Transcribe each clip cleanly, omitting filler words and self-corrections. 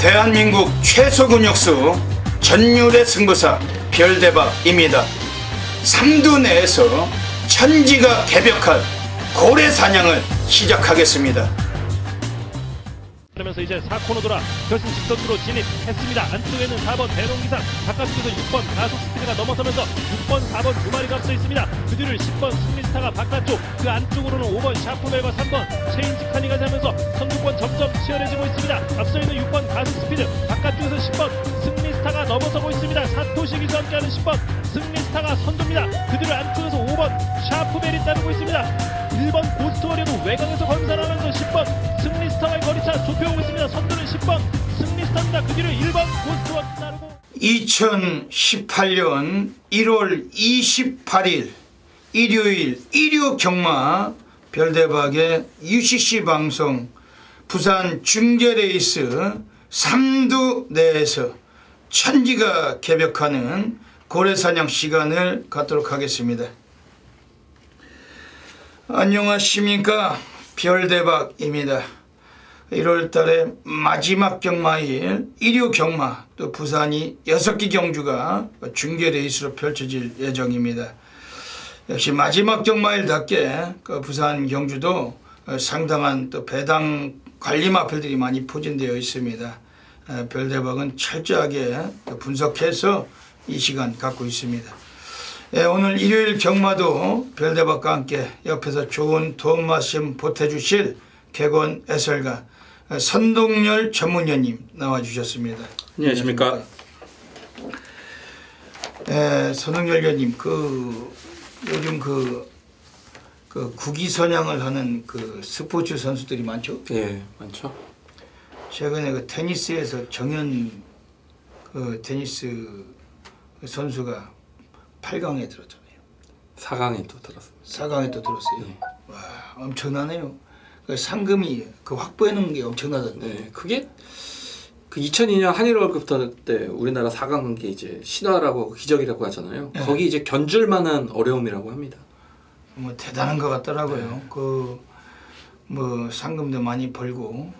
대한민국 최소 근육수 전율의 승부사 별대박입니다. 삼두 내에서 천지가 개벽한 고래 사냥을 시작하겠습니다. 그러면서 이제 4코너 돌아 결승 직선으로 진입했습니다. 안쪽에는 4번 대농기상, 바깥쪽에서 6번 가속 스피드가 넘어서면서 6번, 4번 두 마리가 앞서 있습니다. 그 뒤를 10번 승리스타가 바깥쪽, 그 안쪽으로는 5번 샤프벨과 3번 체인지 카니가 자면서 선두권 점점 치열해지고 있습니다. 앞서 있는 6번 가속 스피드, 바깥쪽에서 10번 승리스타가 넘어서고 있습니다. 사토시기와 함께하는 10번 승리스타가 선두입니다. 그 뒤를 안쪽에서 5번 샤프벨이 따르고 있습니다. 1번 고스트워리어도 외곽에서 건설하면서 10번 승리스타와의 거리차 좁혀오고 있습니다. 선두는 10번 승리스타입니다. 그 뒤를 1번 고스트워리어 따르고 2018년 1월 28일 일요일 일요 경마 별대박의 UCC 방송 부산 중계레이스 3두 내에서 천지가 개벽하는 고래사냥 시간을 갖도록 하겠습니다. 안녕하십니까, 별대박입니다. 1월달에 마지막 경마일 일요 경마, 또 부산이 6개 경주가 중계레이스로 펼쳐질 예정입니다. 역시 마지막 경마일답게 그 부산 경주도 상당한 또 배당 관리 마필들이 많이 포진되어 있습니다. 별대박은 철저하게 분석해서 이 시간 갖고 있습니다. 오늘 일요일 경마도 별대박과 함께 옆에서 좋은 도움 말씀 보태주실 객원 해설가 선동열 전문위원님 나와주셨습니다. 안녕하십니까. 선동열 위원님, 요즘 국위 선양을 하는 스포츠 선수들이 많죠? 예, 많죠. 최근에 테니스에서 정현 테니스 선수가 8강에 들었잖아요. 4강에 또 들었습니다. 4강에 또 들었어요. 네. 와, 엄청나네요. 상금이 확보해놓은 게 엄청나던데. 네, 그게 2002년 한일 월드컵 때 우리나라 4강 간 게 이제 신화라고 기적이라고 하잖아요. 네. 거기 이제 견줄 만한 어려움이라고 합니다. 뭐 대단한 것 같더라고요. 네. 상금도 많이 벌고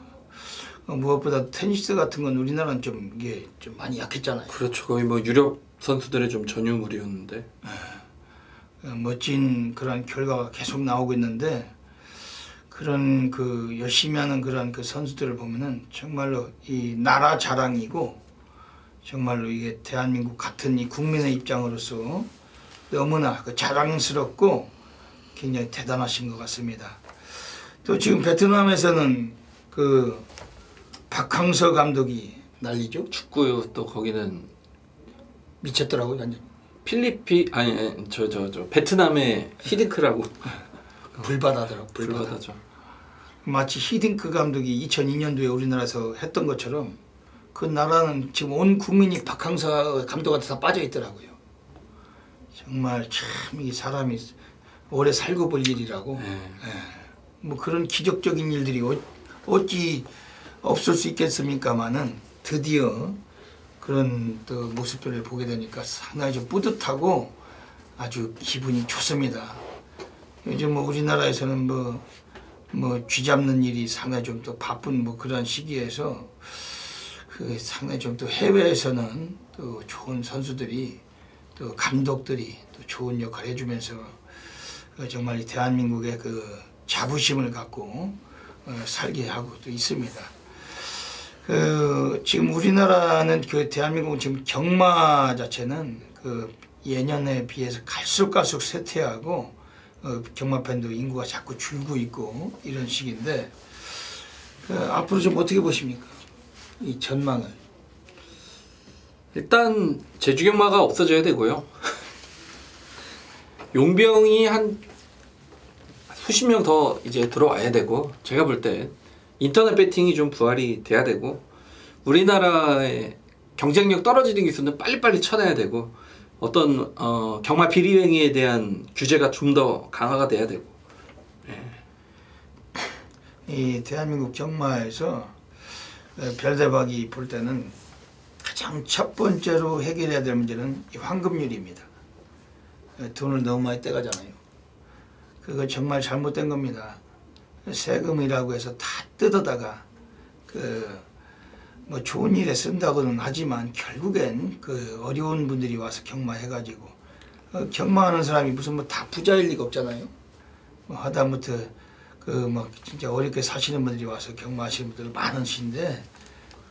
무엇보다 테니스 같은 건 우리나라는 이게 좀 많이 약했잖아요. 그렇죠. 거의 유럽 선수들의 좀 전유물이었는데. 멋진 그런 결과가 계속 나오고 있는데, 그런 열심히 하는 그런 선수들을 보면은 정말로 이 나라 자랑이고, 정말로 이게 대한민국 같은 이 국민의 입장으로서 너무나 자랑스럽고 굉장히 대단하신 것 같습니다. 또 지금 베트남에서는 박항서 감독이 난리죠. 축구 또 거기는 미쳤더라고요, 완전. 베트남의 히딩크라고 불바다더라고. 불바다죠. 마치 히딩크 감독이 2002년도에 우리나라에서 했던 것처럼 그 나라는 지금 온 국민이 박항서 감독한테 다 빠져 있더라고요. 정말 참 이 사람이 오래 살고 볼 일이라고. 뭐 그런 기적적인 일들이 어찌 없을 수 있겠습니까마는 드디어 그런 또 모습들을 보게 되니까 상당히 좀 뿌듯하고 아주 기분이 좋습니다. 요즘 우리나라에서는 쥐 잡는 일이 상당히 좀 또 바쁜 그런 시기에서 상당히 좀 또 해외에서는 또 좋은 선수들이 또 감독들이 또 좋은 역할을 해주면서 정말 이 대한민국의 자부심을 갖고 살게 하고 또 있습니다. 지금 우리나라는 대한민국은 지금 경마 자체는 예년에 비해서 갈수록 쇠퇴하고 경마팬도 인구가 자꾸 줄고 있고 이런 식인데 앞으로 좀 어떻게 보십니까? 이 전망을. 일단 제주경마가 없어져야 되고요. 용병이 한 수십 명 더 이제 들어와야 되고, 제가 볼 때 인터넷 배팅이 좀 부활이 돼야 되고, 우리나라의 경쟁력 떨어지는 기술은 빨리빨리 쳐내야 되고, 어떤 경마 비리행위에 대한 규제가 좀 더 강화가 돼야 되고. 이 대한민국 경마에서 별대박이 볼 때는 가장 첫 번째로 해결해야 될 문제는 이 황금률입니다. 돈을 너무 많이 떼가잖아요. 그거 정말 잘못된 겁니다. 세금이라고 해서 다 뜯어다가 뭐 좋은 일에 쓴다고는 하지만 결국엔 그 어려운 분들이 와서 경마해가지고 경마하는 사람이 무슨 뭐 다 부자일 리가 없잖아요. 뭐 하다못해 그 뭐 진짜 어렵게 사시는 분들이 와서 경마하시는 분들 많으신데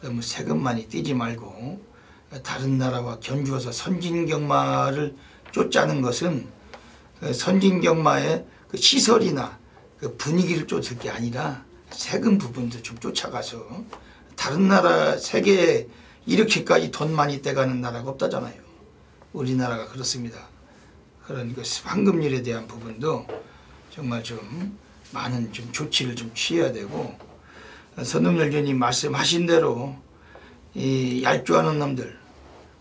너무 세금 많이 떼지 말고 다른 나라와 견주어서 선진 경마를 쫓자는 것은 선진 경마의 그 시설이나 그 분위기를 쫓을 게 아니라 세금 부분도 좀 쫓아가서 다른 나라 세계에 이렇게까지 돈 많이 떼가는 나라가 없다잖아요. 우리나라가 그렇습니다. 그런 그 황금률에 대한 부분도 정말 좀 많은 좀 조치를 좀 취해야 되고 선동열 의원님 말씀하신 대로 이 얄조하는 놈들,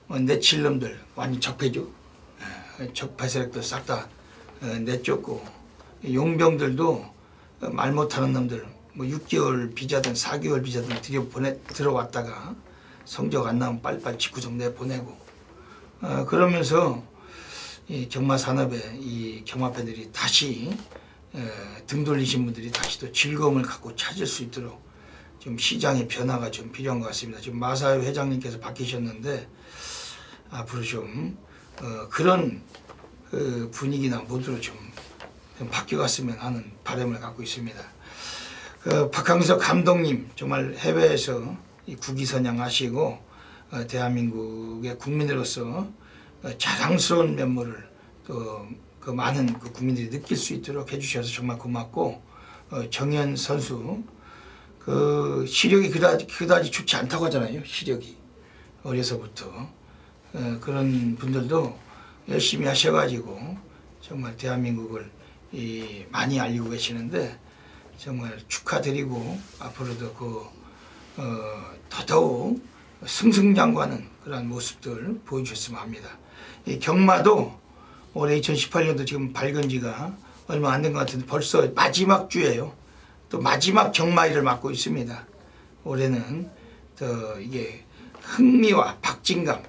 내칠 놈들 완전 적폐죠. 적폐 세력들 싹 다 내쫓고 용병들도 말 못하는 놈들 뭐 6개월 비자든 4개월 비자든 들어왔다가 성적 안 나오면 빨리빨리 직구성 내보내고 그러면서 이 경마 산업에 이 경마팬들이 다시 등 돌리신 분들이 다시 또 즐거움을 갖고 찾을 수 있도록 좀 시장의 변화가 좀 필요한 것 같습니다. 지금 마사회 회장님께서 바뀌셨는데 앞으로 좀 그런 분위기나 모드로 좀 바뀌어갔으면 하는 바람을 갖고 있습니다. 박항서 감독님 정말 해외에서 국위선양하시고 대한민국의 국민으로서 자랑스러운 면모를 또 그 많은 그 국민들이 느낄 수 있도록 해주셔서 정말 고맙고 정현 선수 그 시력이 그다지 좋지 않다고 하잖아요. 시력이 어려서부터 그런 분들도 열심히 하셔가지고 정말 대한민국을 많이 알리고 계시는데 정말 축하드리고 앞으로도 더더욱 승승장구하는 그런 모습들 보여주셨으면 합니다. 이 경마도 올해 2018년도 지금 밝은 지가 얼마 안 된 것 같은데 벌써 마지막 주예요. 또 마지막 경마일을 맞고 있습니다. 올해는 더 이게 흥미와 박진감,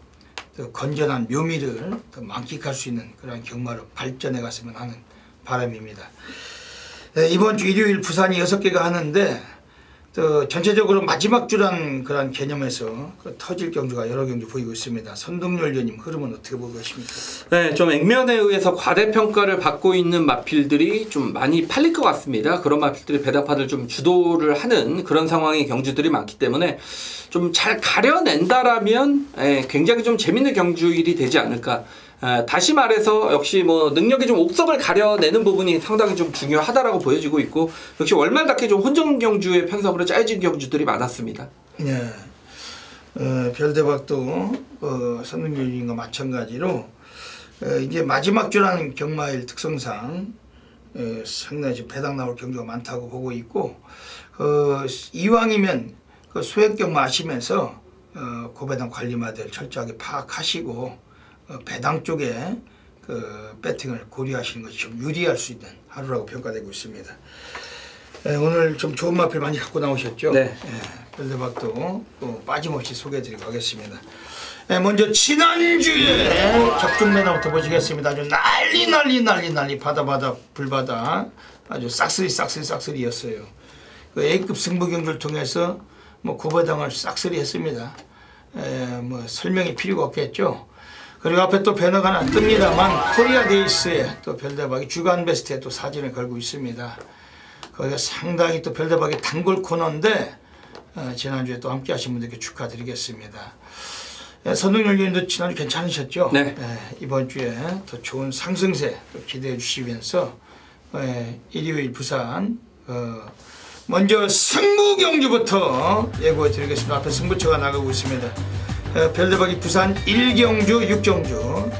또 건전한 묘미를 더 만끽할 수 있는 그런 경마로 발전해 갔으면 하는 바람입니다. 이번 주 일요일 부산이 6개가 하는데 또 전체적으로 마지막 주란 그런 개념에서 터질 경주가 여러 경주 보이고 있습니다. 선동열 의원님 흐름은 어떻게 보고 계십니까? 네, 좀 액면에 의해서 과대평가를 받고 있는 마필들이 좀 많이 팔릴 것 같습니다. 그런 마필들이 배당파를 좀 주도를 하는 그런 상황의 경주들이 많기 때문에 좀 잘 가려낸다라면 굉장히 좀 재밌는 경주일이 되지 않을까. 다시 말해서 역시 뭐 능력이 좀 옥석을 가려내는 부분이 상당히 좀 중요하다라고 보여지고 있고 역시 월말답게 좀 혼전 경주의 편성으로 짜여진 경주들이 많았습니다. 네, 별대박도 선동열님과 마찬가지로 이제 마지막 주라는 경마일 특성상 상당히 지금 배당 나올 경주가 많다고 보고 있고 이왕이면 소액 경마 하시면서 고배당 관리마들 철저하게 파악하시고 배당 쪽에 그 배팅을 고려하시는 것이 좀 유리할 수 있는 하루라고 평가되고 있습니다. 오늘 좀 좋은 마필 많이 갖고 나오셨죠? 네. 별대박도 빠짐없이 소개해드리고 하겠습니다. 먼저 지난주에 적중매나부터 보시겠습니다. 아주 난리 바다 불바다 아주 싹쓸이였어요. 그 A급 승부 경주를 통해서 뭐 고배당을 싹쓸이 했습니다. 뭐 설명이 필요가 없겠죠. 그리고 앞에 또 배너가 하나 뜹니다만 코리아 데이스에 또 별대박이 주간 베스트에 또 사진을 걸고 있습니다. 거기가 상당히 또 별대박의 단골 코너인데 지난주에 또 함께 하신 분들께 축하드리겠습니다. 선동열 의원도 지난주 괜찮으셨죠? 네. 이번 주에 더 좋은 상승세 또 기대해 주시면서 일요일 부산 먼저 승부 경주부터 예고해 드리겠습니다. 앞에 승부처가 나가고 있습니다. 별대박이 부산 1경주 6경주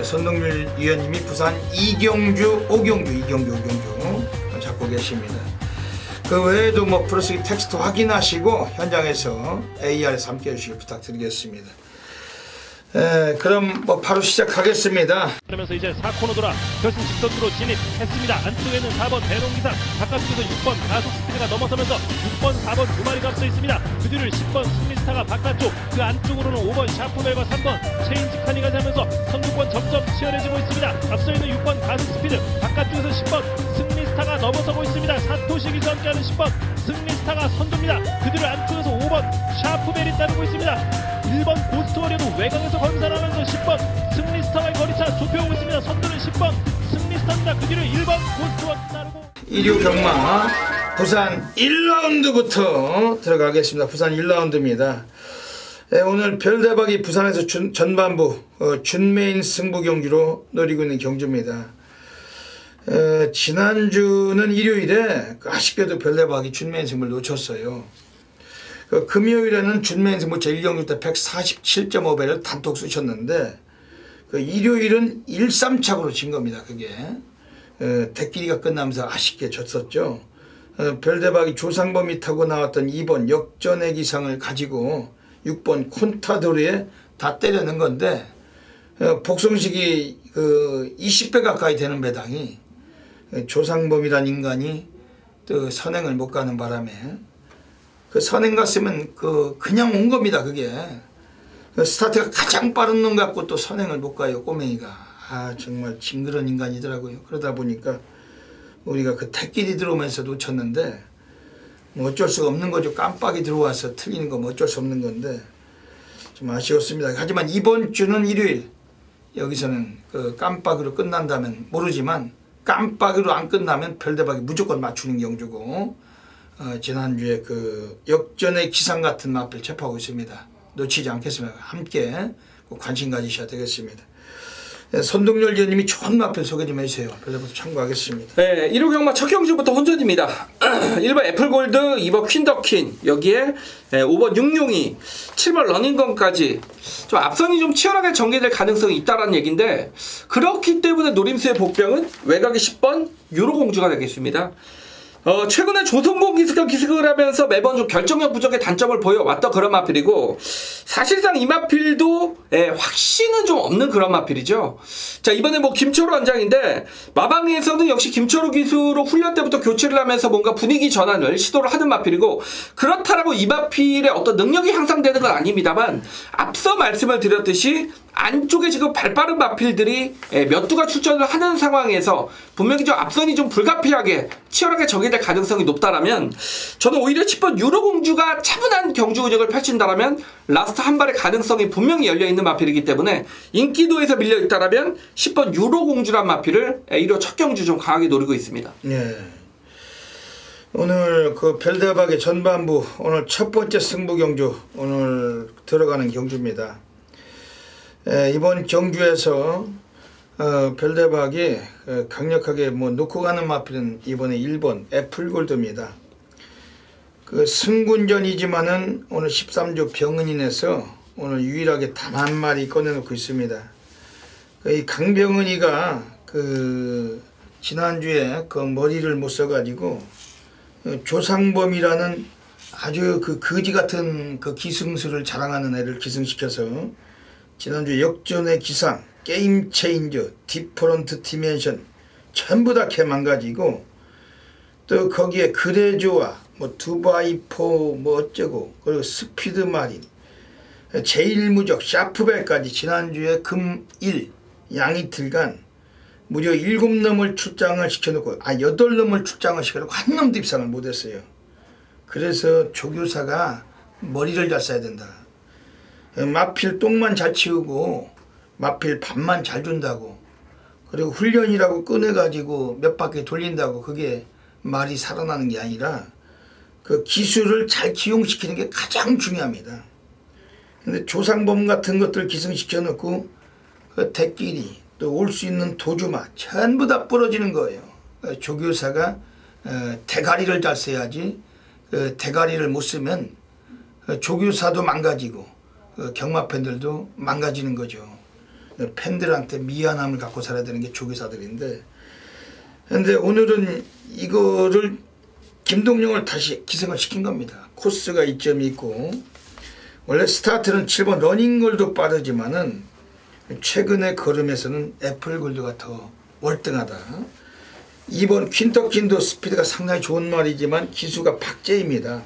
선동열 위원님이 부산 2경주 5경주 잡고 계십니다. 그 외에도 뭐 프로스기 텍스트 확인하시고 현장에서 AR에서 함께 해주시길 부탁드리겠습니다. 그럼 뭐 바로 시작하겠습니다. 그러면서 이제 4코너 돌아 결승 10선두로 진입했습니다. 안쪽에는 4번 대롱기사, 바깥쪽에서 6번 가속스피드가 넘어서면서 6번, 4번 두 마리가 앞서 있습니다. 그 뒤를 10번 승리스타가 바깥쪽, 그 안쪽으로는 5번 샤프멜과 3번 체인지 카니가 되면서 선두권 점점 치열해지고 있습니다. 앞서 있는 6번 가속스피드, 바깥쪽에서 10번 승리스타가 넘어서고 있습니다. 도시기수 함께하는 10번 승리스타가 선두입니다. 그들을 안쪽에서 5번 샤프벨이 따르고 있습니다. 1번 고스트워리어도 외곽에서 건설하면서 10번 승리스타와의 거리차 좁혀오고 있습니다. 선두는 10번 승리스타입니다. 그 뒤를 1번 고스트워리어 따르고. 일요 경마 부산 1라운드부터 들어가겠습니다. 부산 1라운드입니다. 오늘 별대박이 부산에서 전반부 준메인 승부 경주로 노리고 있는 경주입니다. 지난주는 일요일에 아쉽게도 별대박이 준메인 승부를 놓쳤어요. 금요일에는 준메인 승부 제1경주 때 147.5배를 단독 쓰셨는데 일요일은 1-3착으로 진 겁니다. 그게 대끼리가 끝나면서 아쉽게 졌었죠. 별대박이 조상범이 타고 나왔던 2번 역전의 기상을 가지고 6번 콘타도르에 다 때려는 건데 복성식이 20배 가까이 되는 배당이 조상범이란 인간이 또 선행을 못 가는 바람에 그 선행 갔으면 그냥 온 겁니다. 그게 스타트가 가장 빠른 놈 갖고 또 선행을 못 가요. 꼬맹이가. 아 정말 징그러운 인간이더라고요. 그러다 보니까 우리가 그 택길이 들어오면서 놓쳤는데 뭐 어쩔 수가 없는 거죠. 깜빡이 들어와서 틀리는 거 뭐 어쩔 수 없는 건데 좀 아쉬웠습니다. 하지만 이번 주는 일요일 여기서는 깜빡이로 끝난다면 모르지만 깜빡이로 안 끝나면 별대박이 무조건 맞추는 경주고 지난주에 역전의 기상 같은 마필 접하고 있습니다. 놓치지 않겠습니다. 함께 관심 가지셔야 되겠습니다. 선동열제님이 좋은 마필 소개 좀 해주세요. 별대부터 참고하겠습니다. 네, 1호 경마 첫 경주부터 혼전입니다. 1번 애플골드, 2번 퀸더킨, 여기에 5번 육룡이, 7번 러닝건까지 좀 앞선이 좀 치열하게 전개될 가능성이 있다라는 얘기인데 그렇기 때문에 노림수의 복병은 외곽의 10번 유로공주가 되겠습니다. 최근에 조선봉 기수가 기승을 하면서 매번 좀 결정력 부족의 단점을 보여왔던 그런 마필이고 사실상 이 마필도 확신은 좀 없는 그런 마필이죠. 자 이번에 김철우 원장인데 마방에서는 역시 김철우 기수로 훈련 때부터 교체를 하면서 뭔가 분위기 전환을 시도를 하는 마필이고 그렇다라고 이 마필의 어떤 능력이 향상되는 건 아닙니다만 앞서 말씀을 드렸듯이 안쪽에 지금 발빠른 마필들이 몇 두가 출전을 하는 상황에서 분명히 좀 앞선이 좀 불가피하게 치열하게 전개될 가능성이 높다라면 저는 오히려 10번 유로공주가 차분한 경주 운영을 펼친다라면 라스트 한 발의 가능성이 분명히 열려있는 마필이기 때문에 인기도에서 밀려있다라면 10번 유로공주란 마필을 1호 첫 경주 좀 강하게 노리고 있습니다. 네. 오늘 별대박의 전반부 오늘 첫 번째 승부 경주 오늘 들어가는 경주입니다. 이번 경주에서 별대박이 강력하게 놓고 가는 마필은 이번에 1번 애플골드입니다. 승군전이지만은 오늘 13조 병은인에서 오늘 유일하게 단 한 마리 꺼내놓고 있습니다. 이 강병은이가 지난주에 머리를 못 써가지고 조상범이라는 아주 거지 같은 기승수를 자랑하는 애를 기승시켜서 지난주 역전의 기상, 게임 체인저, 디퍼런트 디멘션 전부 다 개망가지고 또 거기에 그레조아, 두바이포 어쩌고 그리고 스피드 마린, 제일무적, 샤프벨까지 지난주에 금1 양이틀간 무려 7놈을 출장을 시켜놓고 8놈을 출장을 시켜놓고 한 놈도 입상을 못했어요. 그래서 조교사가 머리를 잘 써야 된다. 마필 똥만 잘 치우고 마필 밥만 잘 준다고 그리고 훈련이라고 꺼내가지고 몇 바퀴 돌린다고 그게 말이 살아나는 게 아니라 기술을 잘 기용시키는 게 가장 중요합니다. 근데 조상범 같은 것들 기승시켜 놓고 대끼리 또 올 수 있는 도주마 전부 다 부러지는 거예요. 조교사가 대가리를 잘 써야지 대가리를 못 쓰면 조교사도 망가지고 경마 팬들도 망가지는 거죠. 팬들한테 미안함을 갖고 살아야 되는 게 조교사들인데 근데 오늘은 이거를 김동영을 다시 기승을 시킨 겁니다. 코스가 이점이 있고 원래 스타트는 7번 러닝골도 빠르지만은 최근의 걸음에서는 애플골드가 더 월등하다. 2번 퀸터킨도 스피드가 상당히 좋은 말이지만 기수가 박제입니다.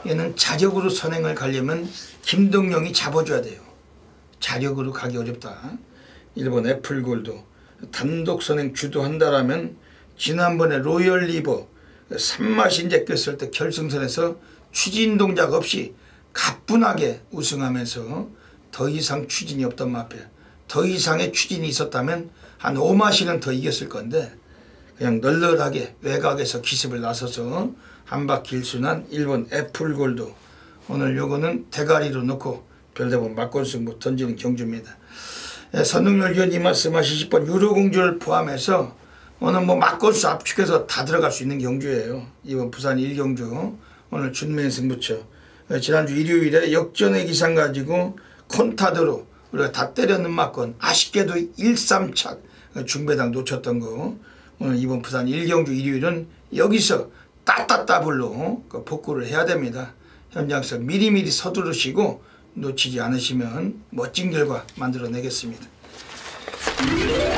얘는 자력으로 선행을 가려면 김동영이 잡아줘야 돼요. 자력으로 가기 어렵다. 1번 애플골드 단독 선행 주도한다라면 지난번에 로열리버 산맛이 이제 꼈을 때 결승선에서 추진 동작 없이 가뿐하게 우승하면서 더 이상 추진이 없던 마필, 더 이상의 추진이 있었다면 한 5마시는 더 이겼을 건데 그냥 널널하게 외곽에서 기습을 나서서 한 바퀴 일순한 일본 애플골드. 오늘 요거는 대가리로 넣고 별대본 막권승부 던지는 경주입니다. 선동열 위원이 말씀하신 10번 유로공주를 포함해서 오늘 뭐 막권수 압축해서 다 들어갈 수 있는 경주예요. 이번 부산 1경주 오늘 준매 승부처. 지난주 일요일에 역전의 기상 가지고 콘타드로 우리가 다 때렸는 막권, 아쉽게도 1-3착 중배당 놓쳤던 거. 오늘 이번 부산 1경주 일요일은 여기서 따따따블로 복구를 해야 됩니다. 현장에서 미리미리 서두르시고 놓치지 않으시면 멋진 결과 만들어내겠습니다.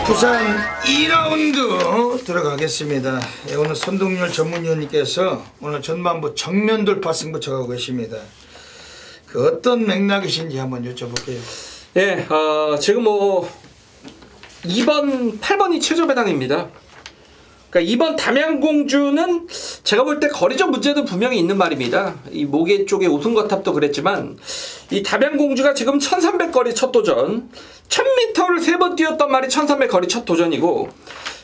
부산 2라운드 들어가겠습니다. 오늘 선동열 전문위원님께서 오늘 전반부 정면 돌파 승부처 가고 계십니다. 그 어떤 맥락이신지 한번 여쭤볼게요. 예, 지금 뭐 2번, 8번이 최저 배당입니다. 그러니까 2번 담양공주는 제가 볼 때 거리적 문제도 분명히 있는 말입니다. 이 모계 쪽에 오승거탑도 그랬지만 이 담양공주가 지금 1300거리 첫 도전, 1000m를 3번 뛰었던 말이 1300 거리 첫 도전이고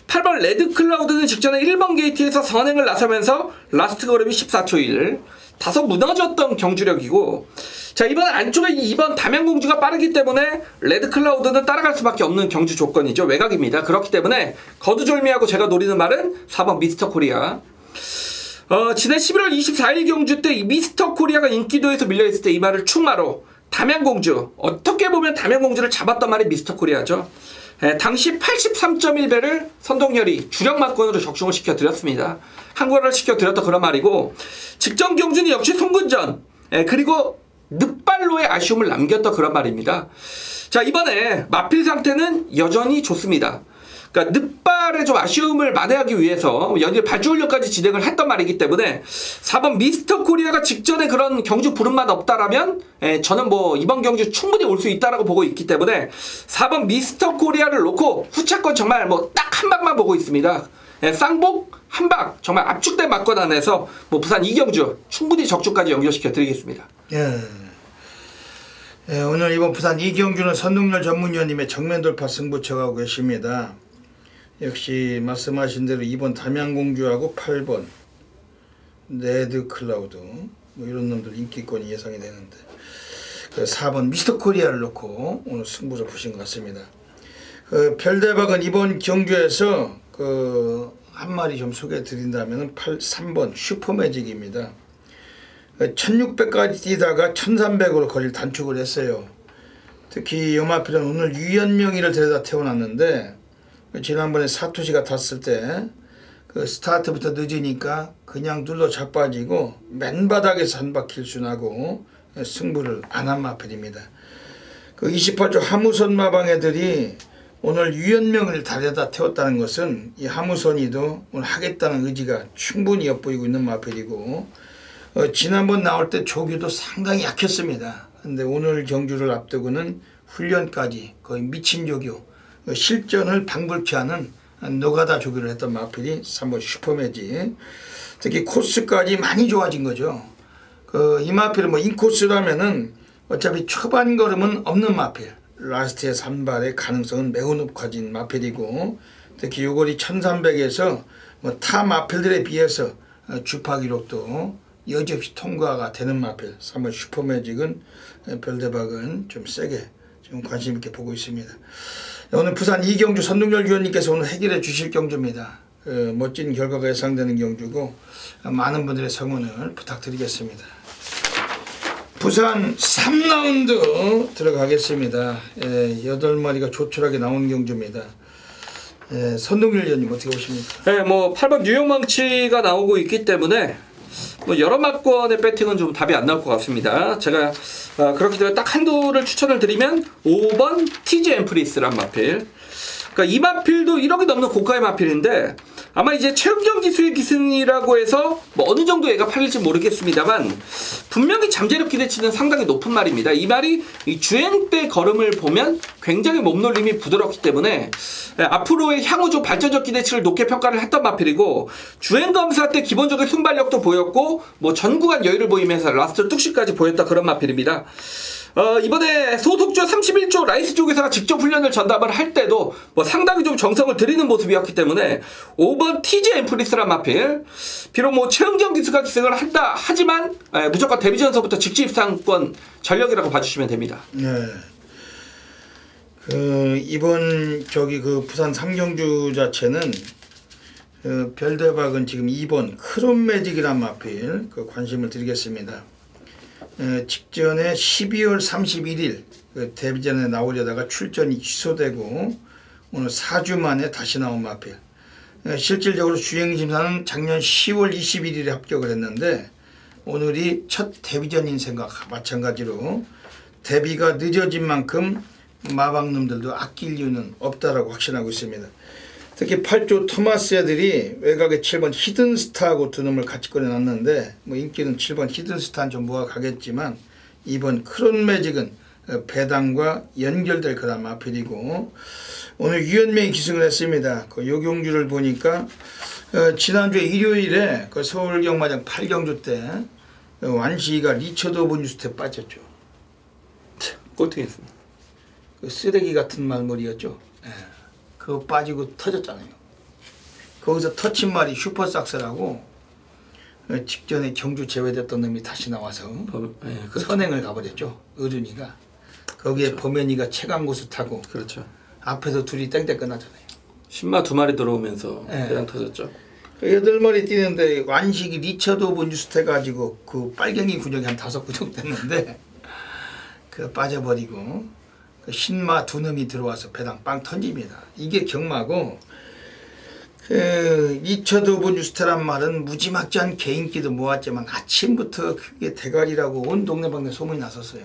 8번 레드클라우드는 직전에 1번 게이트에서 선행을 나서면서 라스트 걸음이 14초 1, 다소 무너졌던 경주력이고 자 이번 안쪽에 2번 담양공주가 빠르기 때문에 레드클라우드는 따라갈 수밖에 없는 경주 조건이죠. 외곽입니다. 그렇기 때문에 거두절미하고 제가 노리는 말은 4번 미스터코리아. 지난 11월 24일 경주 때 이 미스터코리아가 인기도에서 밀려있을 때 이 말을 충마로 담양공주, 어떻게 보면 담양공주를 잡았던 말이 미스터코리아죠. 당시 83.1배를 선동열이 주력 막권으로 적중을 시켜드렸습니다. 한국어를 시켜드렸던 그런 말이고 직전 경주는 역시 송근전 그리고 늑발로의 아쉬움을 남겼던 그런 말입니다. 자 이번에 마필 상태는 여전히 좋습니다. 그러니까 늑발의 좀 아쉬움을 만회하기 위해서 연일 발주훈련까지 진행을 했던 말이기 때문에 4번 미스터 코리아가 직전에 그런 경주 부름만 없다라면 저는 뭐 이번 경주 충분히 올 수 있다라고 보고 있기 때문에 4번 미스터 코리아를 놓고 후차권 정말 뭐 딱 한 방만 보고 있습니다. 쌍복 한 방 정말 압축된 막권 안에서 뭐 부산 2경주 충분히 적중까지 연결시켜 드리겠습니다. 오늘 이번 부산 2경주는 선동열 전문위원님의 정면 돌파 승부처 가고 계십니다. 역시 말씀하신 대로 2번 담양공주하고 8번 레드클라우드 뭐 이런 놈들 인기권이 예상이 되는데 4번 미스터코리아를 놓고 오늘 승부를 보신 것 같습니다. 별대박은 이번 경주에서 한 마리 좀 소개해 드린다면 3번 슈퍼매직입니다. 1600까지 뛰다가 1300으로 거리를 단축을 했어요. 특히 요마필은 오늘 유연명의를 데려다 태워놨는데 지난번에 사토시가 탔을 때 스타트부터 늦으니까 그냥 눌러 자빠지고 맨바닥에서 한 바퀴 일순하고 승부를 안 한 마필입니다. 28조 하무선 마방 애들이 오늘 유연명을 데려다 태웠다는 것은 이 하무선이도 오늘 하겠다는 의지가 충분히 엿보이고 있는 마필이고 지난번 나올 때 조교도 상당히 약했습니다. 근데 오늘 경주를 앞두고는 훈련까지 거의 미친 조교, 실전을 방불케 하는 노가다 조교를 했던 마필이 3번 슈퍼매직. 특히 코스까지 많이 좋아진 거죠. 이 마필은 뭐 인코스라면은 어차피 초반 걸음은 없는 마필. 라스트의 산발의 가능성은 매우 높아진 마필이고 특히 요거리 1300에서 뭐 타 마필들에 비해서 주파 기록도 여지없이 통과가 되는 마필 3번 슈퍼매직은 별대박은 좀 세게 좀 관심 있게 보고 있습니다. 오늘 부산 2경주 선동열 위원님께서 오늘 해결해 주실 경주입니다. 멋진 결과가 예상되는 경주고 많은 분들의 성원을 부탁드리겠습니다. 부산 3라운드 들어가겠습니다. 8마리가 조촐하게 나온 경주입니다. 선동열 위원님 어떻게 보십니까? 네, 뭐 8번 뉴욕망치가 나오고 있기 때문에 뭐 여러 막권의 배팅은 좀 답이 안 나올 것 같습니다. 제가 그렇기 때문에 딱 한두를 추천을 드리면 5번 TG 앰프리스란 마필. 그러니까 이 마필도 1억이 넘는 고가의 마필인데 아마 이제 최은경 기수의 기승이라고 해서 뭐 어느 정도 얘가 팔릴지 모르겠습니다만 분명히 잠재력 기대치는 상당히 높은 말입니다. 이 말이 이 주행 때 걸음을 보면 굉장히 몸놀림이 부드럽기 때문에 앞으로의 향후조 발전적 기대치를 높게 평가를 했던 마필이고 주행 검사 때 기본적인 순발력도 보였고 뭐 전 구간 여유를 보이면서 라스트 뚝심까지 보였다 그런 마필입니다. 이번에 소속조 31조 라이스 쪽에서 직접 훈련을 전담을 할 때도 뭐 상당히 좀 정성을 들이는 모습이었기 때문에 5번 TG 앰프리스란 마필 비록 뭐 최은경 기수가 기승을 한다 하지만 무조건 데뷔전서부터 직지 입상권 전력이라고 봐주시면 됩니다. 네. 이번 그 부산 상경주 자체는 별대박은 지금 2번 크롬 매직이란 마필 관심을 드리겠습니다. 직전에 12월 31일 데뷔전에 나오려다가 출전이 취소되고 오늘 4주 만에 다시 나온 마필. 실질적으로 주행심사는 작년 10월 21일에 합격을 했는데 오늘이 첫 데뷔전인 생각 마찬가지로 데뷔가 늦어진 만큼 마방놈들도 아낄 이유는 없다라고 확신하고 있습니다. 특히 8조 토마스 애들이 외곽에 7번 히든스타하고 두 놈을 같이 꺼내놨는데 뭐 인기는 7번 히든스타는 좀 모아가겠지만 이번 크롬 매직은 배당과 연결될 거란 마필이고 오늘 유현명이 기승을 했습니다. 그 요경주를 보니까 지난주에 일요일에 그 서울 경마장 8경주 때 완시가 리처드 오브 뉴스에 빠졌죠. 꼴등했습니다. 그 쓰레기 같은 말머리였죠. 그거 빠지고 터졌잖아요. 거기서 터친 말이 슈퍼삭스라고 직전에 경주 제외됐던 놈이 다시 나와서 그렇죠. 선행을 가버렸죠. 어른이가. 거기에 그렇죠. 범현이가 최강고수 타고 그렇죠. 앞에서 둘이 땡땡 끝나잖아요. 신마 2마리 들어오면서 대장 터졌죠. 8마리 뛰는데 완식이 리처드 오브 뉴스 해가지고 그 빨갱이 군역이 한 5구정 됐는데 그 빠져버리고 그 신마 2놈이 들어와서 배당 빵 던집니다. 이게 경마고 리처드 오브 뉴스테란 말은 무지막지한 개인기도 모았지만 아침부터 그게 대가리라고 온 동네방네 소문이 났었어요.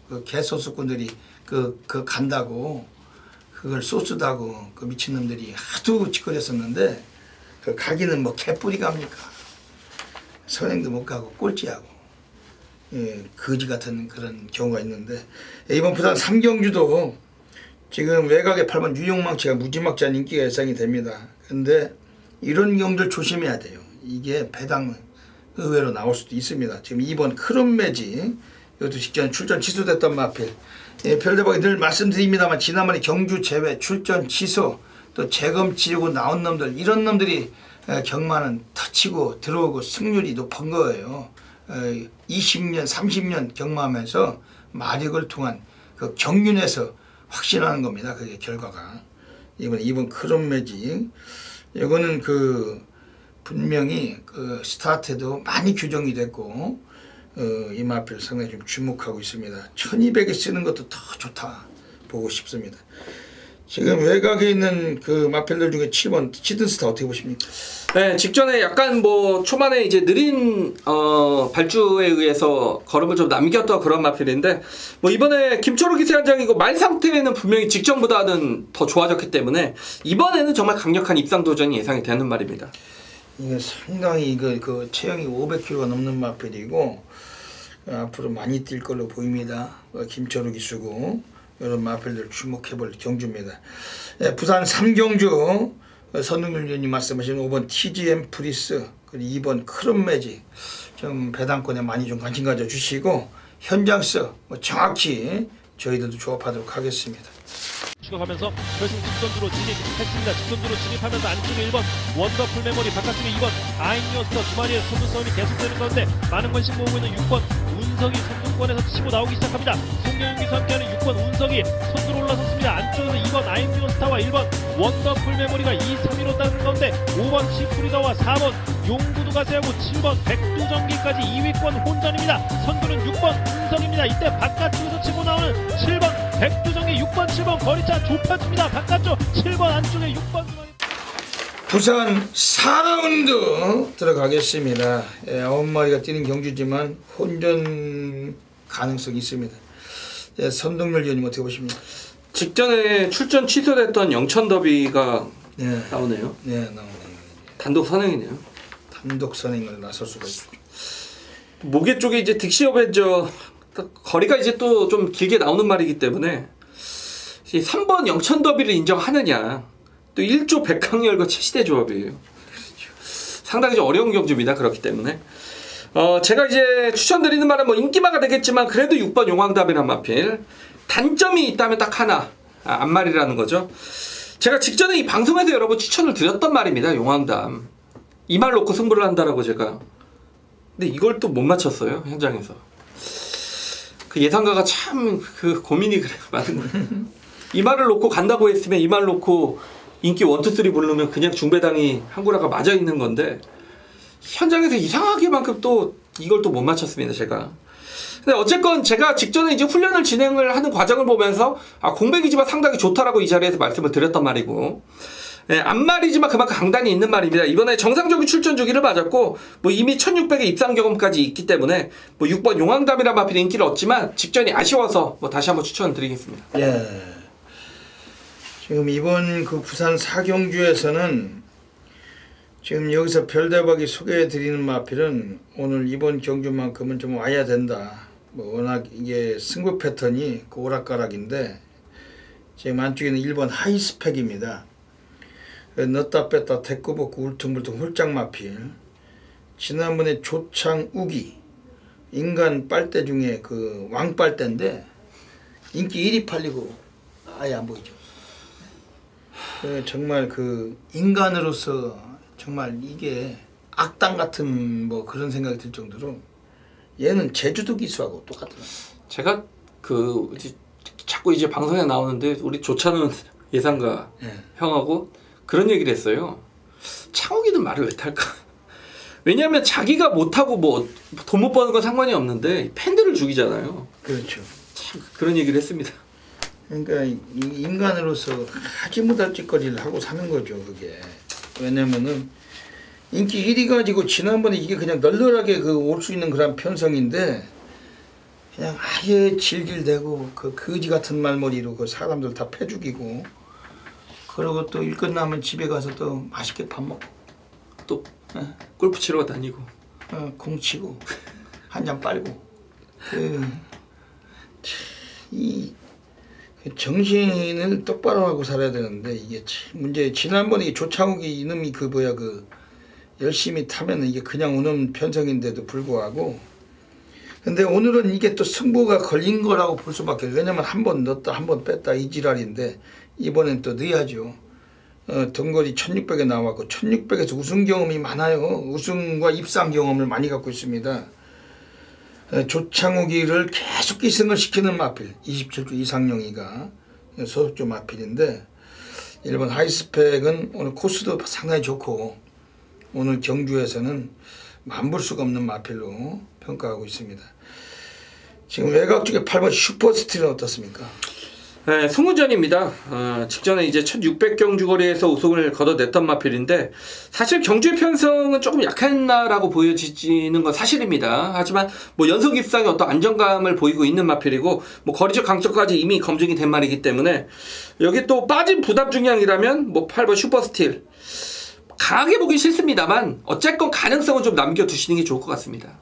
그 개소수꾼들이 그 간다고 그걸 소스다고 그 미친놈들이 하도 짓거렸었는데 그 가기는 뭐 개뿌리 갑니까? 선행도 못 가고 꼴찌하고 거지 같은 그런 경우가 있는데 이번 부산 삼경주도 지금 외곽에 8번 유용망치가 무지막지한 인기가 예상이 됩니다. 근데 이런 경우들 조심해야 돼요. 이게 배당 의외로 나올 수도 있습니다. 지금 2번 크롬 매직 이것도 직전 출전 취소됐던 마필. 별대박이 늘 말씀드립니다만 지난번에 경주 제외 출전 취소 또 재검 치르고 나온 놈들 이런 놈들이 경마는 터치고 들어오고 승률이 높은 거예요. 20년 30년 경마하면서 마력을 통한 그 경륜에서 확신하는 겁니다. 그게 결과가. 이번 2번 크롬 매직 이거는 그 분명히 그 스타트도 많이 규정이 됐고 이 마필 상당히 좀 주목하고 있습니다. 1200에 쓰는 것도 더 좋다 보고 싶습니다. 지금 외곽에 있는 그 마필들 중에 7번 히든스타 어떻게 보십니까? 네, 직전에 약간 뭐 초반에 이제 느린 발주에 의해서 걸음을 좀 남겼던 그런 마필인데 뭐 이번에 김초록 기세 한 장이고 말 상태에는 분명히 직전보다는 더 좋아졌기 때문에 이번에는 정말 강력한 입상 도전이 예상이 되는 말입니다. 이게 상당히 그 체형이 500kg가 넘는 마필이고 앞으로 많이 뛸 걸로 보입니다. 김초록이 쓰고 이런 마필들 주목해볼 경주입니다. 부산 3경주 선동열 위원님 말씀하신 5번 TGM 프리스 그리고 2번 크롬 매직 좀 배당권에 많이 좀 관심 가져주시고 현장서 정확히 저희들도 조합하도록 하겠습니다. 추격하면서 결승 직선주로 진입했습니다. 직선주로 진입하면서 안쪽에 1번 원더풀 메모리 바깥쪽에 2번 아임요스터 두 마리의 선두 싸움이 계속되는 가운데 많은 관심 모으고 있는 6번 운석이 선두권에서 치고 나오기 시작합니다. 송영기와 함께하는 6번 운석이 선두로 올라섰습니다. 안쪽에서 2번 아임요스타와 1번 원더풀 메모리가 2, 3위로 따르는 가운데 5번 시프리다와 4번 용구도 가세하고 7번 백두전기까지 2위권 혼전입니다. 선두는 6번 운석입니다. 이때 바깥쪽에서 치고 나오는 7번 백두전기 6번 7번 거리차 좁혀집니다. 바깥쪽 7번 안쪽에 6번 부산 4라운드 들어가겠습니다. 9마리가 뛰는 경주지만 혼전 가능성이 있습니다. 선동열 위원님 어떻게 보십니까? 직전에 출전 취소됐던 영천 더비가 나오네요. 네, 나오네요. 단독 선행이네요. 단독 선행을 나설 수가 있죠. 모계 쪽에 이제 딕시 어벤져 거리가 이제 또 좀 길게 나오는 말이기 때문에 3번 영천 더비를 인정하느냐, 또 1조 백항열과 최시대 조합이에요. 상당히 좀 어려운 경주입니다. 그렇기 때문에 제가 이제 추천드리는 말은 뭐 인기마가 되겠지만 그래도 6번 용왕답이란 마필, 단점이 있다면 딱 하나, 앞말이라는 거죠. 제가 직전에 이 방송에서 여러분 추천을 드렸던 말입니다. 용왕답 이 말 놓고 승부를 한다라고 제가. 근데 이걸 또 못 맞췄어요. 현장에서. 그 예상가가 참 그 고민이 그래 많은 거예요. 이 말을 놓고 간다고 했으면 이 말 놓고 인기 1, 2, 3 부르면 그냥 중배당이 한구라가 맞아 있는 건데, 현장에서 이상하게만큼 또 이걸 또 못 맞췄습니다. 제가. 근데 어쨌건 제가 직전에 이제 훈련을 진행을 하는 과정을 보면서 공백이지만 상당히 좋다라고 이 자리에서 말씀을 드렸단 말이고, 앞말이지만 그만큼 강단이 있는 말입니다. 이번에 정상적인 출전 주기를 맞았고 뭐 이미 1600의 입상 경험까지 있기 때문에 뭐 6번 용왕담이란 마필 인기를 얻지만 직전이 아쉬워서 뭐 다시 한번 추천드리겠습니다. 예. 지금 이번 그 부산 4경주에서는 지금 여기서 별대박이 소개해드리는 마필은 오늘 이번 경주만큼은 좀 와야 된다. 뭐 워낙 이게 승부 패턴이 그 오락가락인데, 지금 안쪽에는 1번 하이스펙입니다. 넣다 뺐다 대꾸 벗고 울퉁불퉁 홀짝 마필. 지난번에 조창 우기 인간 빨대 중에 그 왕빨대인데 인기 1위 팔리고 아예 안 보이죠. 정말 그 인간으로서 정말 이게 악당 같은 뭐 그런 생각이 들 정도로 얘는 제주도 기수하고 똑같더라고요. 제가 그 자꾸 이제 방송에 나오는데 우리 조찬은 예상가 형하고 그런 얘기를 했어요. 창욱이는 말을 왜 탈까? 왜냐하면 자기가 못하고 뭐 돈 못 버는 건 상관이 없는데 팬들을 죽이잖아요. 그렇죠. 참 그런 얘기를 했습니다. 그러니까 인간으로서 하지 못할 짓거리를 하고 사는 거죠. 그게. 왜냐면은 인기 1위 가지고 지난번에 이게 그냥 널널하게 그 올 수 있는 그런 편성인데 그냥 아예 질질대고 그 거지 같은 말머리로 그 사람들 다 패 죽이고, 그리고 또 일 끝나면 집에 가서 또 맛있게 밥 먹고 또 골프 치러 다니고 공 치고 한 잔 빨고 이 정신을 똑바로 하고 살아야 되는데 이게 문제. 지난번에 조창욱이 이놈이 그 뭐야 그 열심히 타면 이게 그냥 오는 편성인데도 불구하고, 근데 오늘은 이게 또 승부가 걸린 거라고 볼 수밖에. 왜냐면 한 번 넣었다 한 번 뺐다 이 지랄인데 이번엔 또 넣어야죠. 등거리 1600에 나왔고 1600에서 우승 경험이 많아요. 우승과 입상 경험을 많이 갖고 있습니다. 조창욱이를 계속 기승을 시키는 마필 27주 이상용이가 소속주 마필인데, 1번 하이스펙은 오늘 코스도 상당히 좋고 오늘 경주에서는 만볼 수가 없는 마필로 평가하고 있습니다. 지금 외곽 쪽에 8번 슈퍼스틸은 어떻습니까? 네, 승우전입니다. 직전에 이제 1600경주 거리에서 우승을 거둬냈던 마필인데 사실 경주의 편성은 조금 약했나라고 보여지는 건 사실입니다. 하지만 뭐 연속 입상의 어떤 안정감을 보이고 있는 마필이고 뭐 거리적 강점까지 이미 검증이 된 말이기 때문에 여기 또 빠진 부담 중량이라면 뭐 8번 슈퍼스틸 강하게 보긴 싫습니다만 어쨌건 가능성은 좀 남겨두시는 게 좋을 것 같습니다.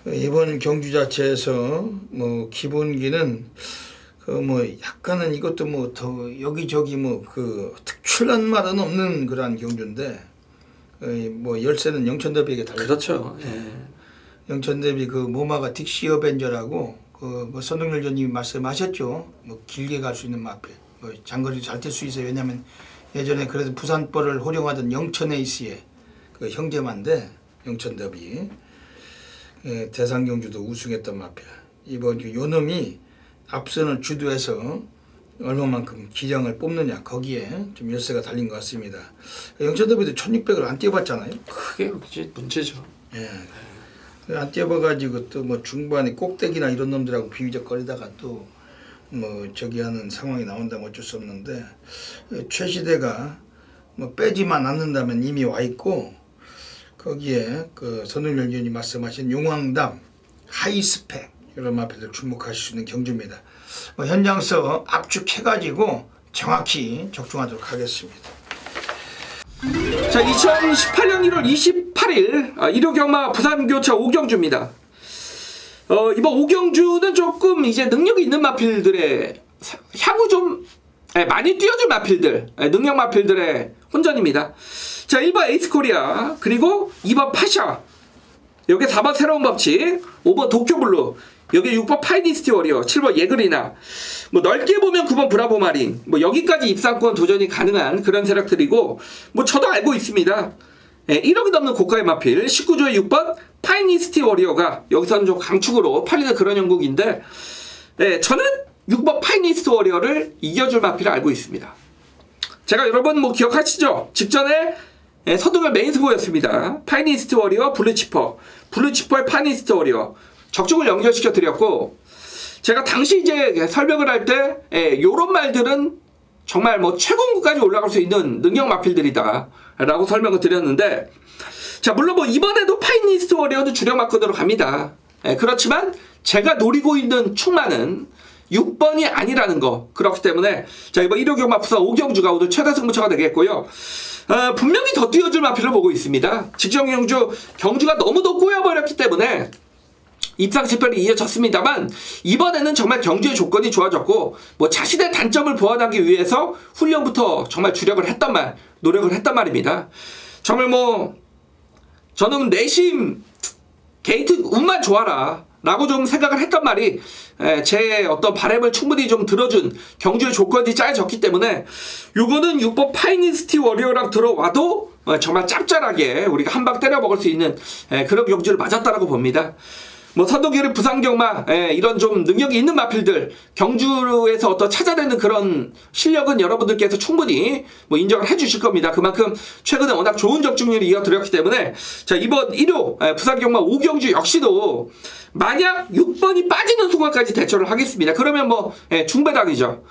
이번 경주 자체에서 뭐 기본기는 그 뭐 약간은 이것도 뭐 더 여기저기 뭐 그 특출난 말은 없는 그러한 경주인데, 뭐 열쇠는 영천더비에게 달려. 그렇죠. 영천더비 그 모마가 딕시 어벤져라고 그 뭐 선동열 전님이 말씀하셨죠. 뭐 길게 갈 수 있는 마필, 뭐 장거리도 잘 뛸 수 있어요. 왜냐하면 예전에 그래도 부산벌을 호령하던 영천에이스의 그 형제만데 영천더비 대상 경주도 우승했던 마필. 이번 요놈이 앞선을 주도해서 얼마만큼 기량을 뽑느냐, 거기에 좀 열쇠가 달린 것 같습니다. 영천더비도 1600을 안 뛰어봤잖아요. 그게 이제 문제죠. 안 뛰어봐가지고 또 뭐 중반에 꼭대기나 이런 놈들하고 비위적거리다가 또 뭐 저기 하는 상황이 나온다면 어쩔 수 없는데, 최시대가 뭐 빼지만 않는다면 이미 와 있고, 거기에 그 선동열 의원이 말씀하신 용왕담, 하이스펙 이런 마필들 주목하실 수 있는 경주입니다. 뭐 현장서 압축해가지고 정확히 적중하도록 하겠습니다. 자, 2018년 1월 28일 일요경마 부산교차 오경주입니다. 이번 오경주는 조금 이제 능력이 있는 마필들의 향후 좀 많이 뛰어줄 마필들, 능력 마필들의 혼전입니다. 자, 1번 에이스코리아, 그리고 2번 파샤, 여기 4번 새로운 법칙, 5번 도쿄블루, 여기 6번 파이니스티 워리어, 7번 예그리나, 뭐 넓게 보면 9번 브라보 마린, 뭐 여기까지 입상권 도전이 가능한 그런 세력들이고, 뭐 저도 알고 있습니다. 1억이 넘는 고가의 마필 19조의 6번 파이니스티 워리어가 여기서는 좀 강축으로 팔리는 그런 영국인데, 저는 6번 파이니스티 워리어를 이겨줄 마필을 알고 있습니다. 제가 여러분 뭐 기억하시죠? 직전에 서동열 메인스보였습니다. 파이니스트 워리어, 블루치퍼의 파이니스트 워리어 적중을 연결시켜 드렸고, 제가 당시 이제 설명을 할 때 요런 말들은 정말 뭐 최고급까지 올라갈 수 있는 능력 마필들이다 라고 설명을 드렸는데, 자, 물론 뭐 이번에도 파이니스트 워리어도 주력 마크대로 갑니다. 그렇지만 제가 노리고 있는 충만은 6번이 아니라는 거. 그렇기 때문에 자, 이번 일요경마 부산 오경주가 오늘 최다 승부처가 되겠고요. 분명히 더 뛰어줄 마필로 보고 있습니다. 직전 경주가 너무 더 꼬여버렸기 때문에 입상 실패를 이어졌습니다만, 이번에는 정말 경주의 조건이 좋아졌고, 뭐 자신의 단점을 보완하기 위해서 훈련부터 정말 노력을 했단 말입니다. 정말 뭐 저는 내심 게이트 운만 좋아라 라고 좀 생각을 했단 말이, 제 어떤 바람을 충분히 좀 들어준 경주의 조건이 짜여졌기 때문에 요거는 6번 파이니스티 워리어랑 들어와도 정말 짭짤하게 우리가 한 방 때려 먹을 수 있는 그런 경주를 맞았다라고 봅니다. 뭐 선동결의 부산경마, 이런 좀 능력이 있는 마필들 경주에서 어떤 찾아내는 그런 실력은 여러분들께서 충분히 뭐 인정을 해주실 겁니다. 그만큼 최근에 워낙 좋은 적중률이 이어드렸기 때문에, 자, 이번 1호 부산경마 오경주 역시도 만약 6번이 빠지는 순간까지 대처를 하겠습니다. 그러면 뭐 중배당이죠.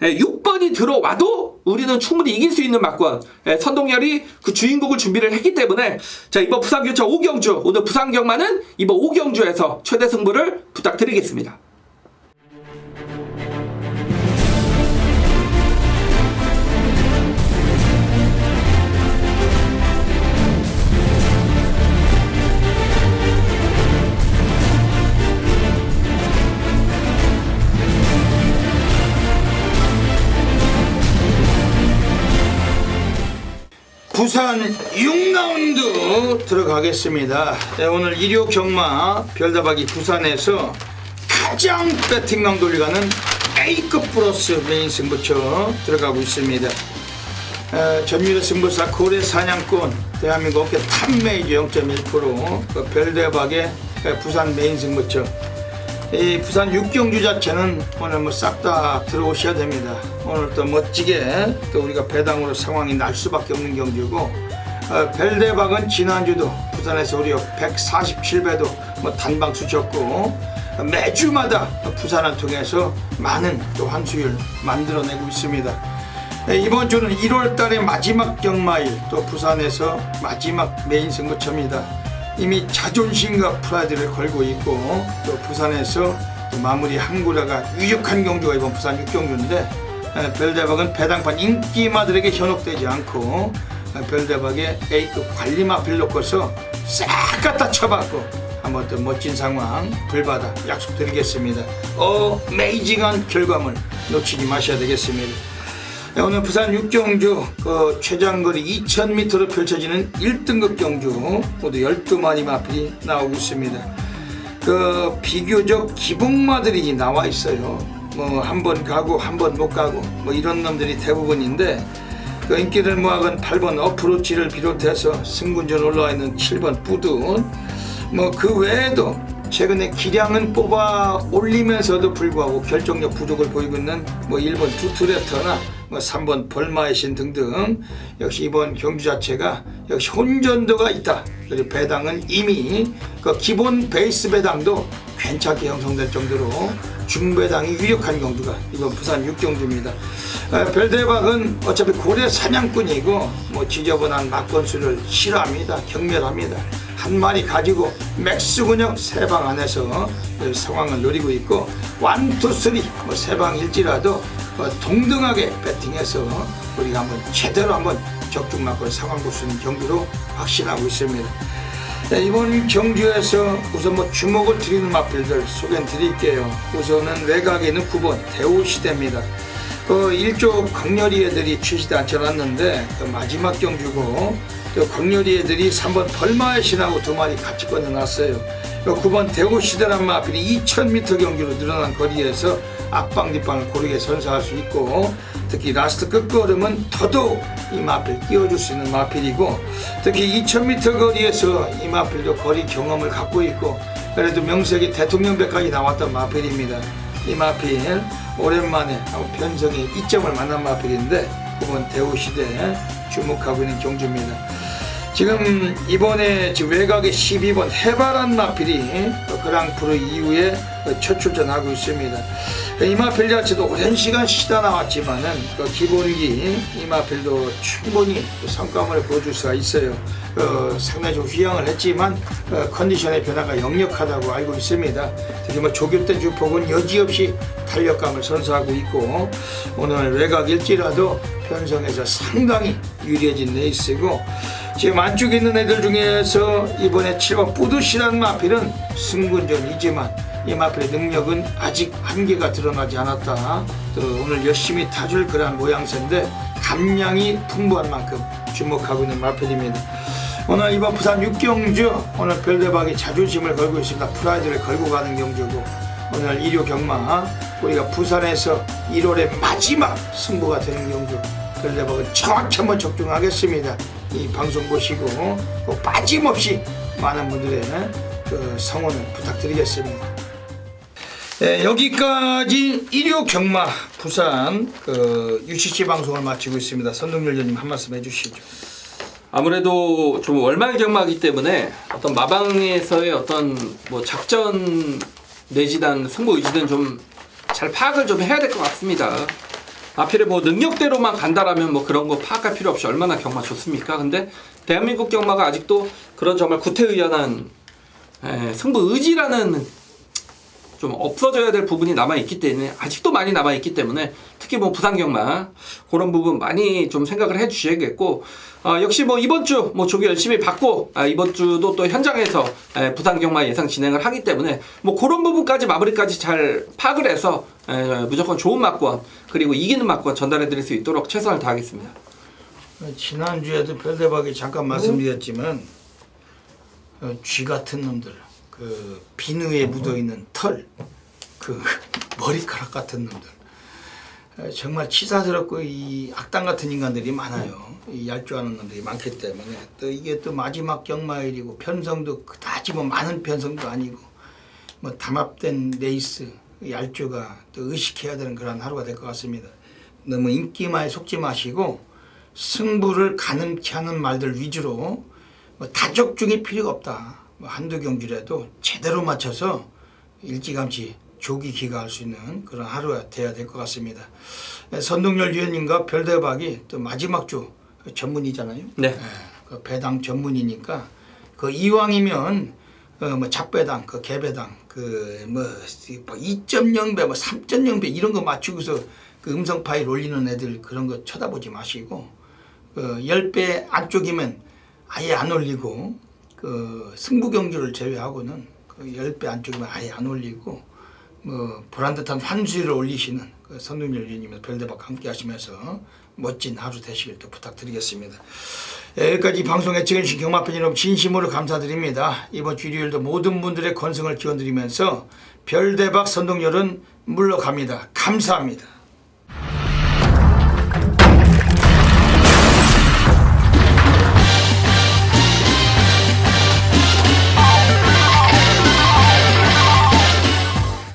6번이 들어와도 우리는 충분히 이길 수 있는 막권, 선동열이 그 주인공을 준비를 했기 때문에, 자, 이번 부산교차 오경주, 오늘 부산경마는 이번 오경주에서 최대 승부를 부탁드리겠습니다. 부산 6라운드 들어가겠습니다. 오늘 일요경마 별다박이 부산에서 가장 배팅강 돌려가는 A급 플러스 메인 승부처 들어가고 있습니다. 전율의 승부사 고래 사냥꾼 대한민국 업계 탑메이저 0.1%, 별대박의 부산 메인 승부처. 이 부산 6경주 자체는 오늘 뭐 싹 다 들어오셔야 됩니다. 오늘 또 멋지게 또 우리가 배당으로 상황이 날 수밖에 없는 경주고, 별대박은 지난주도 부산에서 우리 147배도 뭐 단방 수쳤고, 매주마다 부산을 통해서 많은 또 환수율 만들어내고 있습니다. 이번 주는 1월달의 마지막 경마일, 또 부산에서 마지막 메인 승부처입니다. 이미 자존심과 프라이드를 걸고 있고, 또 부산에서 또 마무리 한구라가 유력한 경주가 이번 부산 6경주인데, 별대박은 배당판 인기마들에게 현혹되지 않고 별대박의 A급 관리 마필 놓고서 싹 갖다 쳐받고 한번 또 멋진 상황 불바다 약속드리겠습니다. 어메이징한 결과물 놓치지 마셔야 되겠습니다. 오늘 부산 6경주 최장거리 2000m로 펼쳐지는 1등급 경주 모두 12마리 마필이 나오고 있습니다. 비교적 기복마들이 나와 있어요. 뭐 한 번 가고 한 번 못 가고 뭐 이런 놈들이 대부분인데, 인기를 모아간 8번 어프로치를 비롯해서 승군전 올라와 있는 7번 뿌둔, 뭐 그 외에도 최근에 기량은 뽑아 올리면서도 불구하고 결정력 부족을 보이고 있는 뭐 1번 두트레터나 뭐 3번 벌마의 신 등등, 역시 이번 경주 자체가 역시 혼전도가 있다. 그리고 배당은 이미 기본 베이스 배당도 괜찮게 형성될 정도로 중배당이 유력한 경주가 이번 부산 6경주입니다. 별대박은 어차피 고래 사냥꾼이고 뭐 지저분한 막건수를 싫어합니다. 경멸합니다. 한 마리 가지고 맥스 근육 3방 안에서 상황을 노리고 있고, 1, 2, 3 뭐 3방일지라도 동등하게 배팅해서 우리가 한번 제대로 한번 적중 맞고 상황 볼 수 있는 경기로 확신하고 있습니다. 네, 이번 경주에서 우선 주목을 드리는 마필들 소개해 드릴게요. 우선은 외곽에 있는 9번 대우시대입니다. 일조 강렬이 애들이 출시대 앉혀놨는데 마지막 경주고 또 강렬이 애들이 3번 벌마의 신하고 2마리 같이 꺼내놨어요. 9번 대우시대란 마필이 2000m 경주로 늘어난 거리에서 앞방 뒷방을 고르게 선사할 수 있고 특히 라스트 끝걸음은 더더욱 이 마필 끼워줄 수 있는 마필이고 특히 2000m 거리에서 이 마필도 거리 경험을 갖고 있고 그래도 명색이 대통령배까지 나왔던 마필입니다. 이 마필 오랜만에 편성의 이점을 만난 마필인데 9번 대우시대 주목하고 있는 경주입니다. 지금 이번에 외곽에 12번 해바란 마필이 그랑프로 이후에 첫 출전하고 있습니다. 이 마필 자체도 오랜 시간 쉬다 나왔지만은 기본기 이 마필도 충분히 성과물을 보여줄 수가 있어요. 상당히 좀 휘황을 했지만 컨디션의 변화가 역력하다고 알고 있습니다. 특히 조교 때 주폭은 여지없이 탄력감을 선사하고 있고 오늘 외곽일지라도 편성에서 상당히 유리해진 레이스고 지금 안쪽에 있는 애들 중에서 이번에 7번 뿌듯이라는 마필은 승군전이지만 이 마필의 능력은 아직 한계가 드러나지 않았다. 또 오늘 열심히 타줄 그런 모양새인데 감량이 풍부한 만큼 주목하고 있는 마필입니다. 오늘 이번 부산 6경주 오늘 별대박이 자존심을 걸고 있습니다. 프라이드를 걸고 가는 경주고 오늘 1호 경마 우리가 부산에서 1월의 마지막 승부가 되는 경주 별대박은 정확히 한번 적중하겠습니다. 이 방송 보시고 꼭 빠짐없이 많은 분들의 성원을 부탁드리겠습니다. 네, 여기까지 1호 경마 부산 UCC 방송을 마치고 있습니다. 선동열 위원님 한 말씀 해주시죠. 아무래도 좀 월말 경마이기 때문에 어떤 마방에서의 어떤 작전 내지단 승부 의지는 좀 잘 파악을 좀 해야 될 것 같습니다. 앞에 능력대로만 간다라면 그런 거 파악할 필요 없이 얼마나 경마 좋습니까? 근데 대한민국 경마가 아직도 그런 정말 구태의연한 승부 의지라는 좀 없어져야 될 부분이 남아있기 때문에 아직도 많이 남아있기 때문에 특히 부산 경마 그런 부분 많이 좀 생각을 해 주셔야겠고 역시 이번 주 조기 열심히 받고 이번 주도 또 현장에서 부산 경마 예상 진행을 하기 때문에 그런 부분까지 마무리까지 잘 파악을 해서 무조건 좋은 막권 그리고 이기는 막권 전달해 드릴 수 있도록 최선을 다하겠습니다. 지난주에도 별대박이 잠깐 말씀드렸지만 쥐 같은 놈들 비누에 묻어있는 털 머리카락 같은 놈들 정말 치사스럽고 이 악당 같은 인간들이 많아요. 이 얄조하는 놈들이 많기 때문에 또 이게 또 마지막 경마일이고 편성도 그다지 많은 편성도 아니고 담합된 레이스 얄조가 또 의식해야 되는 그런 하루가 될 것 같습니다. 너무 인기마에 속지 마시고 승부를 가능케 하는 말들 위주로 다적중이 필요가 없다. 한두 경주라도 제대로 맞춰서 일찌감치 조기 귀가할 수 있는 그런 하루가 돼야 될 것 같습니다. 선동열 위원님과 별대박이 또 마지막 주 전문이잖아요. 네. 배당 전문이니까 이왕이면 잡배당, 개배당, 2.0배, 3.0배 이런 거 맞추고서 음성 파일 올리는 애들 그런 거 쳐다보지 마시고 10배 안쪽이면 아예 안 올리고 승부 경주를 제외하고는 10배 안쪽이면 아예 안 올리고 보란 듯한 환수를 올리시는 선동열 위원님과 별대박 함께 하시면서 멋진 하루 되시길 또 부탁드리겠습니다. 여기까지 방송 애청해주신 경마팬 여러분 진심으로 감사드립니다. 이번 주 일요일도 모든 분들의 건승을 기원드리면서 별대박 선동열은 물러갑니다. 감사합니다.